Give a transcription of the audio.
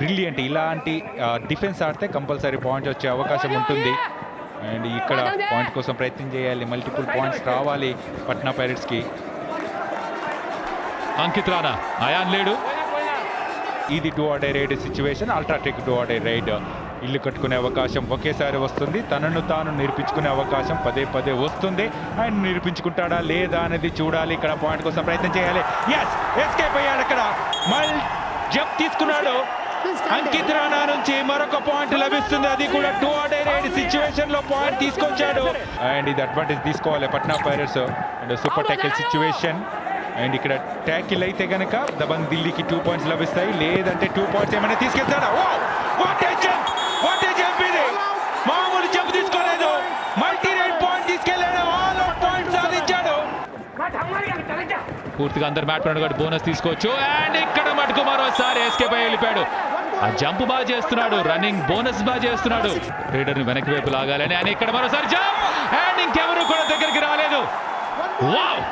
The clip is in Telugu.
బ్రిలియంట్. ఇలాంటి డిఫెన్స్ ఆడితే కంపల్సరీ పాయింట్ వచ్చే అవకాశం ఉంటుంది. అండ్ ఇక్కడ పాయింట్ కోసం ప్రయత్నం చేయాలి. మల్టిపుల్ పాయింట్స్ రావాలి పట్నా పైరేట్స్కి. అంకిత్ రాణా, అయాన్ లేడు. ఇది do or die raid situation. UltraTech do or die raid. ఇల్లు కట్టుకునే అవకాశం ఒకేసారి వస్తుంది. తనను తాను నిరూపించుకునే అవకాశం పదే పదే వస్తుంది. ఆయన నిరూపించుకుంటాడా లేదా అనేది చూడాలి. ఇక్కడ పాయింట్ కోసం ప్రయత్నం చేయాలి. ఎస్, ఎస్కేప్ అయ్యాడు. అక్కడ మళ్ళీ జంప్ తీసుకున్నాడు. అంకిత్ రాణా నుంచి మరొక పాయింట్ లభిస్తుంది. అది కూడా do or die raid situation లో పాయింట్ తీసుకొచ్చాడు. అండ్ ఇది అడ్వాంటేజ్ తీసుకోవాలి Patna Pirates. And super tackle situation. And ఇక్కడ ట్యాకిల్ అయితే కనుక దబంగ్ ఢిల్లీకి 2 పాయింట్స్ లభిస్తాయి. లేదంటే 2 పాయింట్స్ ఏమైనా తీసుకెళ్తాడా? ఇది మామూలు జంప్ తీసుకోలేదు. మల్టీ రైడ్ పాయింట్ తీసుకెళ్లాడు. ఆల్ అవుట్ పాయింట్ సాధించాడు. పూర్తిగా అందరు మ్యాట్ పడిన బోనస్ తీసుకోవచ్చు. అండ్ ఇక్కడ మటుకు మరోసారి ఎస్కేప్ అయ్యి వెళ్ళిపోయాడు. ఆ జంప్ బాగా చేస్తున్నాడు, రన్నింగ్ బోనస్ బాగా చేస్తున్నాడు. రైడర్ ని వెనక్కి వైపు లాగాలని. అండ్ ఇక్కడ మరోసారి జంప్. అండ్ ఇంకెవరు కూడా దగ్గరికి రాలేదు. వావ్,